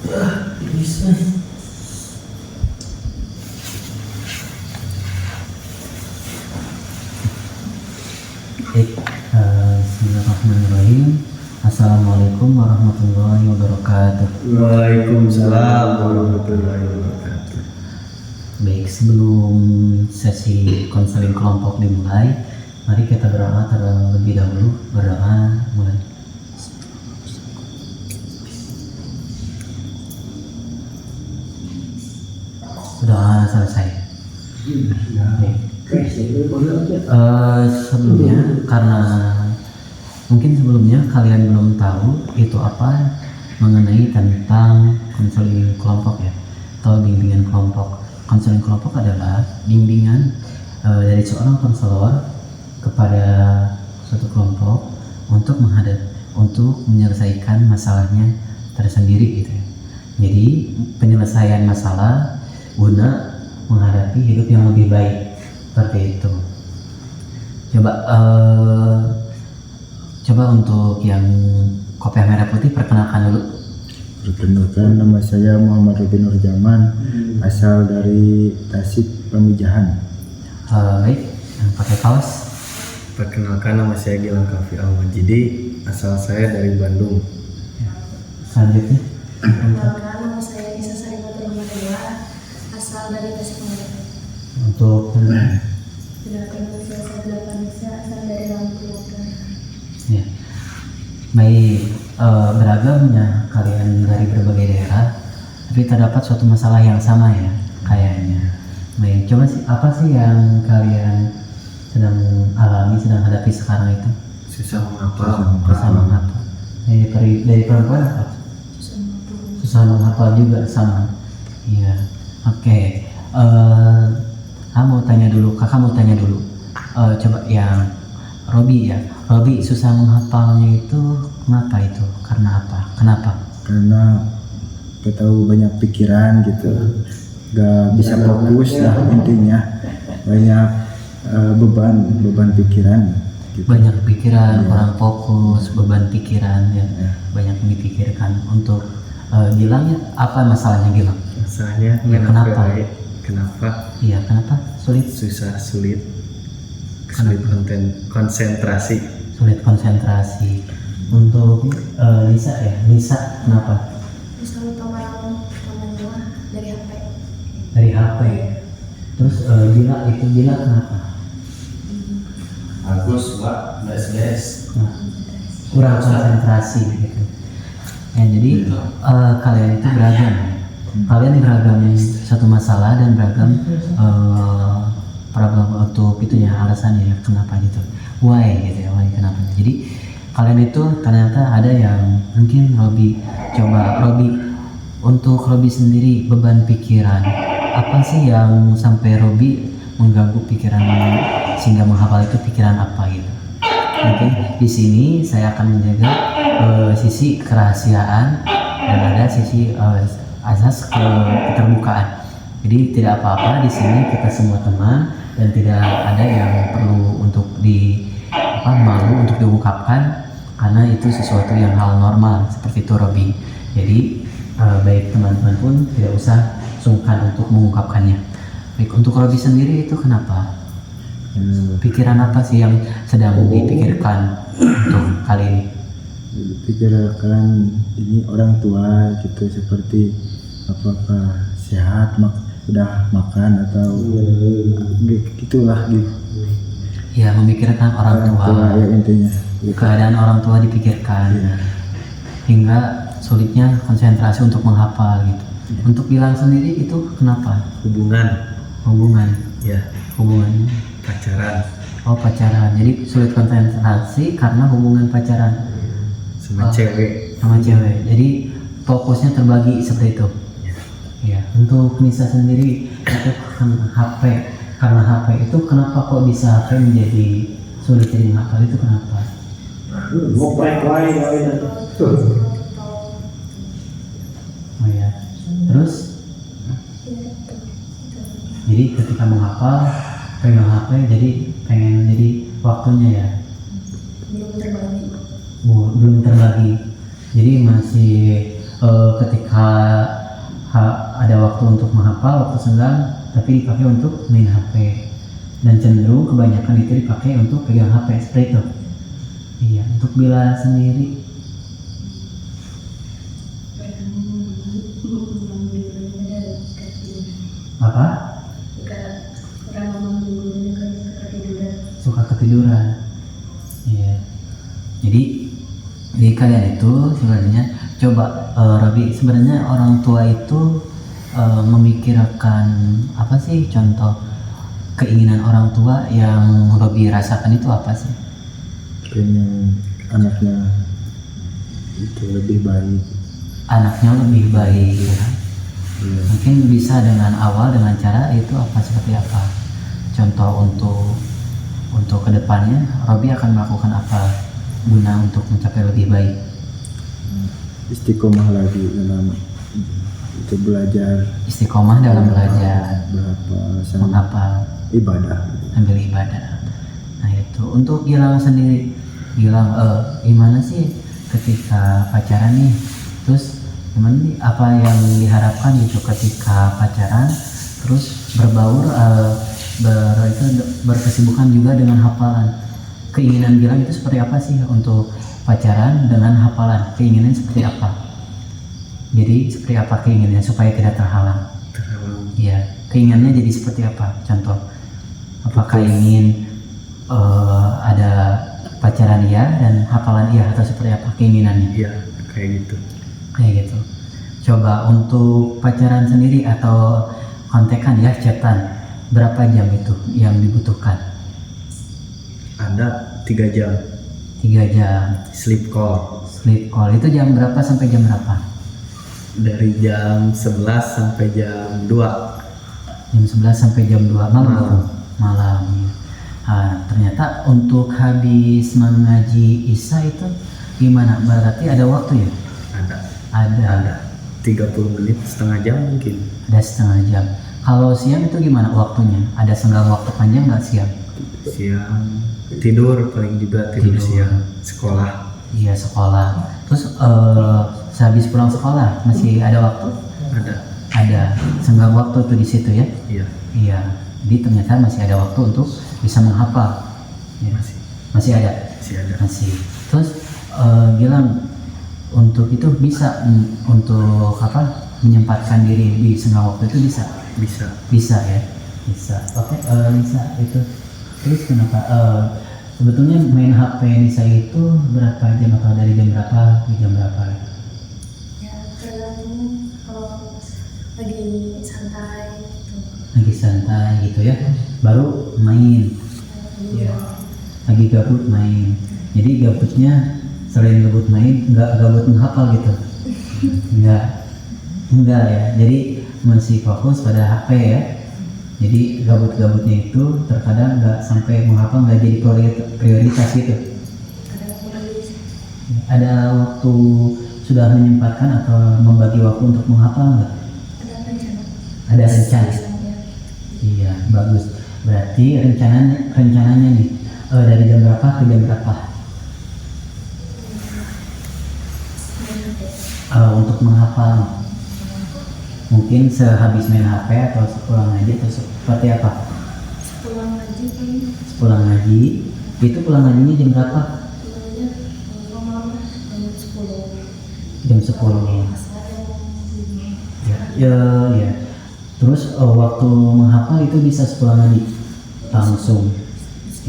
Bisa. Bismillahirrahmanirrahim. Assalamualaikum warahmatullahi wabarakatuh. Waalaikumsalam warahmatullahi wabarakatuh. Baik, sebelum sesi konseling kelompok dimulai, mari kita berdoa terlebih dahulu. Berdoa mulai. Doa selesai. Sebelumnya, karena mungkin sebelumnya kalian belum tahu itu apa mengenai tentang konseling kelompok ya, atau bimbingan kelompok. Konseling kelompok adalah bimbingan dari seorang konselor kepada suatu kelompok untuk menyelesaikan masalahnya tersendiri gitu ya. Jadi penyelesaian masalah guna menghadapi hidup yang lebih baik, seperti itu. Coba untuk yang kopiah merah putih perkenalkan dulu. Perkenalkan, nama saya Muhammad Robi Nurjaman, asal dari Tasik Pamijahan. Baik, yang pakai kaos. Perkenalkan, nama saya Gilang Kafi Al-Majidi, asal saya dari Bandung. Selanjutnya. Perkenalkan, nama saya Nisa Saripati Ramadua, asal dari Tasikmalaya. Untuk Perkenalkan, nama saya Sabda Vanessa, asal dari Lampung. ya. Baik, beragamnya kalian dari berbagai daerah, tapi terdapat suatu masalah yang sama ya, kayaknya. Baik, coba sih apa sih yang kalian sedang alami, sedang hadapi sekarang itu? Susah menghafal. Susah menghafal. Dari perempuan apa? Susah menghafal juga sama. Iya. Oke. Kakak mau tanya dulu. Coba yang Robi ya. Robi, susah menghafalnya itu kenapa itu? Karena apa? Kenapa? Karena kita tahu banyak pikiran gitu, gak bisa fokus lah intinya, banyak beban pikiran gitu. Banyak pikiran, Iya. kurang fokus, beban pikiran ya. Banyak yang dipikirkan. Untuk Gilang ya, apa masalahnya Gilang? Masalahnya Ya, kenapa? Kenapa? Iya, kenapa? Sulit Sulit konsentrasi. sulit konsentrasi. Untuk Lisa ya, Lisa kenapa? Bisa lupa malam dari HP. Dari HP. Terus Gila kenapa? Agus, Mbak, beres-beres. Nah, kurang konsentrasi gitu. Ya, jadi kalian itu beragam. Kalian beragam satu masalah dan beragam problem untuk itunya, alasannya ya, kenapa gitu. Why gitu ya, why kenapa. Jadi kalian itu ternyata ada yang mungkin Robi untuk Robi sendiri beban pikiran. Apa sih yang sampai Robi mengganggu pikiran sehingga menghafal itu pikiran apa gitu? Mungkin di sini saya akan menjaga sisi kerahasiaan dan ada sisi asas keterbukaan. Jadi tidak apa-apa, di sini kita semua teman dan tidak ada yang perlu untuk malu untuk diungkapkan, karena itu sesuatu yang hal normal seperti itu Robi. Jadi baik teman-teman pun tidak usah sungkan untuk mengungkapkannya. Baik, untuk Robi sendiri itu kenapa? Pikiran apa sih yang sedang dipikirkan untuk kali ini? Pikirkan ini orang tua gitu, seperti apakah sehat, udah makan atau gitulah gitu. Ya, memikirkan orang tua ya intinya gitu. Keadaan orang tua dipikirkan hingga sulitnya konsentrasi untuk menghafal gitu. Untuk Gilang sendiri itu kenapa? Hubungan Ya, pacaran pacaran, jadi sulit konsentrasi karena hubungan pacaran sama cewek. Jadi fokusnya terbagi seperti itu ya. Untuk Nisa sendiri itu karena HP itu kenapa kok bisa HP menjadi sulit jadi menghafal, itu kenapa? Oh ya, terus jadi ketika menghafal pegang HP, jadi pengen jadi waktunya ya belum terbagi. Jadi masih ketika waktu untuk menghafal, waktu senggang, tapi dipakai untuk main HP. Dan cenderung kebanyakan itu dipakai untuk pegang HP seperti itu. Iya, untuk Bila sendiri apa? Suka ketiduran. Iya. Jadi kalian itu sebenarnya coba Robi, sebenarnya orang tua itu memikirkan apa sih, contoh keinginan orang tua yang Robi rasakan itu apa sih? pengen anaknya itu lebih baik. Anaknya lebih baik. Iya. Mungkin bisa dengan dengan cara itu apa, seperti apa? Contoh untuk kedepannya Robi akan melakukan apa guna untuk mencapai lebih baik? Istiqomah lagi dalam itu belajar, Istiqomah dalam belajar, berhafal sama menghafal, ibadah. ambil ibadah. Nah itu untuk Gilang sendiri, Gilang gimana sih ketika pacaran nih, terus gimana nih, apa yang diharapkan gitu ketika pacaran, terus berbaur berkesibukan juga dengan hafalan. Keinginan Gilang itu seperti apa sih untuk pacaran dengan hafalan? Keinginan seperti apa? Jadi seperti apa keinginannya supaya tidak terhalang? Iya, keinginannya jadi seperti apa? Contoh, apakah ingin ada pacaran iya dan hafalan iya, atau seperti apa keinginannya? Iya, kayak gitu. Kayak gitu. Coba untuk pacaran sendiri atau kontekan ya, chatan, berapa jam itu yang dibutuhkan? Ada 3 jam 3 jam. sleep call Sleep call itu jam berapa sampai jam berapa? dari jam 11 sampai jam 2 Jam 11 sampai jam 2 malam. Malam. Ya. Nah, ternyata untuk habis mengaji Isya itu gimana? Berarti ada waktu ya? Ada. 30 menit, setengah jam mungkin. Ada setengah jam. Kalau siang itu gimana waktunya? Ada senggang waktu panjang nggak siang? Siang tidur, paling juga tidur siang. Sekolah Iya, sekolah. Terus sehabis pulang sekolah masih ada waktu? Ada senggang waktu tuh di situ ya? iya Iya. Jadi ternyata masih ada waktu untuk bisa menghafal. Ya. Masih ada. Masih. Terus Gilang untuk itu bisa untuk apa? Menyempatkan diri di senggang waktu itu bisa? Bisa ya. Bisa. Oke, bisa itu. Terus kenapa? Sebetulnya main HP Nisa itu berapa jam, atau dari jam berapa ke jam berapa? Ya tergantung, kalau lagi santai gitu. Lagi santai gitu ya, baru main. Ya. Lagi gabut main. Jadi gabutnya selain gabut main, nggak gabut menghafal gitu? Enggak ya. Jadi masih fokus pada HP ya. Jadi gabut-gabutnya itu terkadang nggak sampai menghafal, nggak jadi prioritas gitu. Ada waktu sudah menyempatkan atau membagi waktu untuk menghafal nggak? Ada rencana. Iya, bagus. Berarti rencananya nih dari jam berapa ke jam berapa? Untuk menghafal. Mungkin sehabis main HP atau sepulang ngaji, atau seperti apa? Pulang ngaji paling Sepulang ngaji, itu pulang ngajinya jam berapa? pulangnya malam Jam jam 10. 10. Asal jam 5. Ya. Terus waktu menghafal itu bisa sepulang ngaji langsung.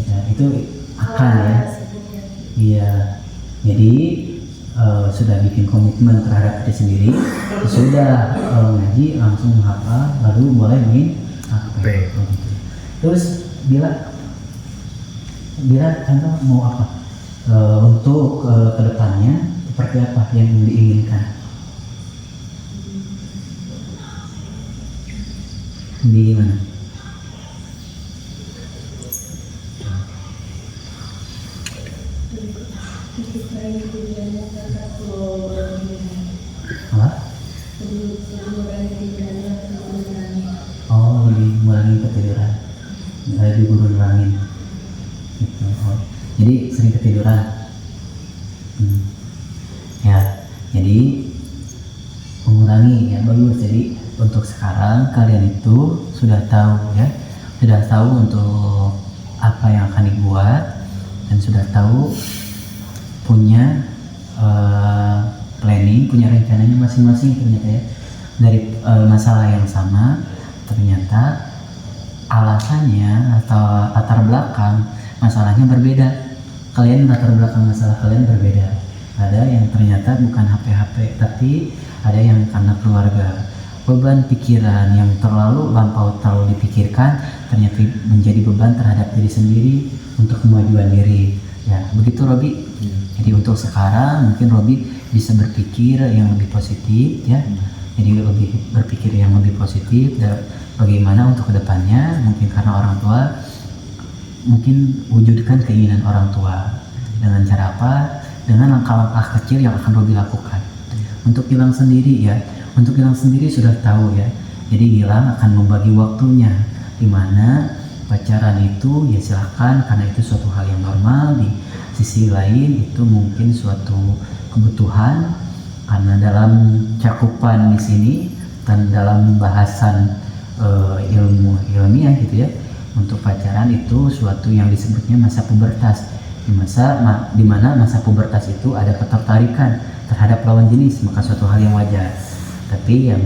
Ya, itu akan ya. Iya. Jadi sudah bikin komitmen terhadap diri sendiri, sudah ngaji langsung menghafal, lalu mulai main HP. Gitu. Terus Bila contoh mau apa untuk kedepannya, seperti apa yang diinginkan? Di mana? Apa? Oh, lebih mengurangi ketiduran, lebih mengurangi gitu. Oh. Jadi sering ketiduran. Ya, jadi mengurangi ya, bagus. Jadi untuk sekarang kalian itu sudah tahu ya, sudah tahu untuk apa yang akan dibuat dan sudah tahu punya planning, punya rencananya masing-masing ternyata ya. Dari masalah yang sama ternyata alasannya atau latar belakang masalahnya berbeda. Kalian latar belakang masalah kalian berbeda. Ada yang ternyata bukan HP-HP, tapi ada yang karena keluarga. Beban pikiran yang terlalu dipikirkan ternyata menjadi beban terhadap diri sendiri untuk kemajuan diri. Ya, begitu Robi. Jadi untuk sekarang mungkin Robi bisa berpikir yang lebih positif ya. Jadi lebih berpikir yang lebih positif dan bagaimana untuk kedepannya. Mungkin karena orang tua, mungkin wujudkan keinginan orang tua dengan cara apa? Dengan langkah-langkah kecil yang akan Robi lakukan. Untuk Gilang sendiri ya, untuk Gilang sendiri sudah tahu ya. Jadi Gilang akan membagi waktunya, dimana pacaran itu ya silahkan karena itu suatu hal yang normal. Di sisi lain itu mungkin suatu kebutuhan karena dalam cakupan di sini dan dalam bahasan ilmu ilmiah gitu ya, untuk pacaran itu suatu yang disebutnya masa pubertas. Di mana masa pubertas itu ada ketertarikan terhadap lawan jenis, maka suatu hal yang wajar. Tapi yang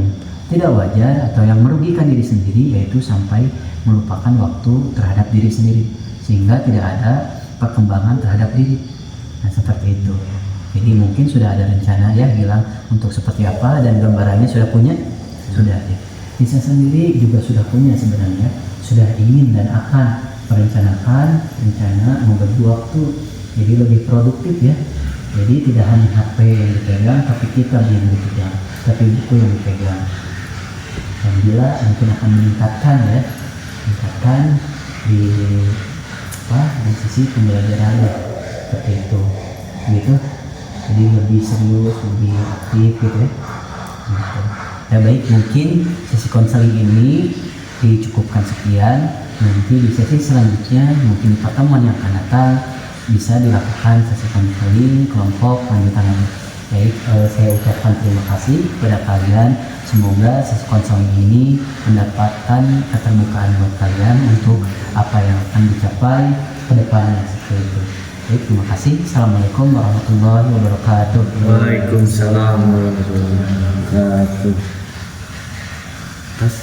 tidak wajar atau yang merugikan diri sendiri yaitu sampai melupakan waktu terhadap diri sendiri sehingga tidak ada perkembangan terhadap diri. Nah seperti itu. Jadi mungkin sudah ada rencana ya Gilang untuk seperti apa, dan gambarannya sudah punya? Sudah ya. Nisa sendiri juga sudah punya sebenarnya, sudah ingin dan akan merencanakan rencana membagi waktu jadi lebih produktif ya. Jadi tidak hanya HP yang dipegang, tapi kitab yang dipegang, tapi buku yang dipegang. Dan bila mungkin akan meningkatkan di sisi pembelajaran seperti itu, gitu. Jadi lebih serius, lebih aktif gitu ya. Gitu. Ya baik, mungkin sesi konseling ini dicukupkan sekian. Nanti di sesi selanjutnya mungkin pertemuan yang akan datang bisa dilakukan sesi konseling kelompok lanjutan. Baik, saya ucapkan terima kasih kepada kalian. Semoga sesi konseling ini mendapatkan keterbukaan buat kalian untuk apa yang akan dicapai ke depannya seperti itu. Baik, terima kasih. Assalamualaikum warahmatullahi wabarakatuh. Waalaikumsalam warahmatullahi wabarakatuh. Terus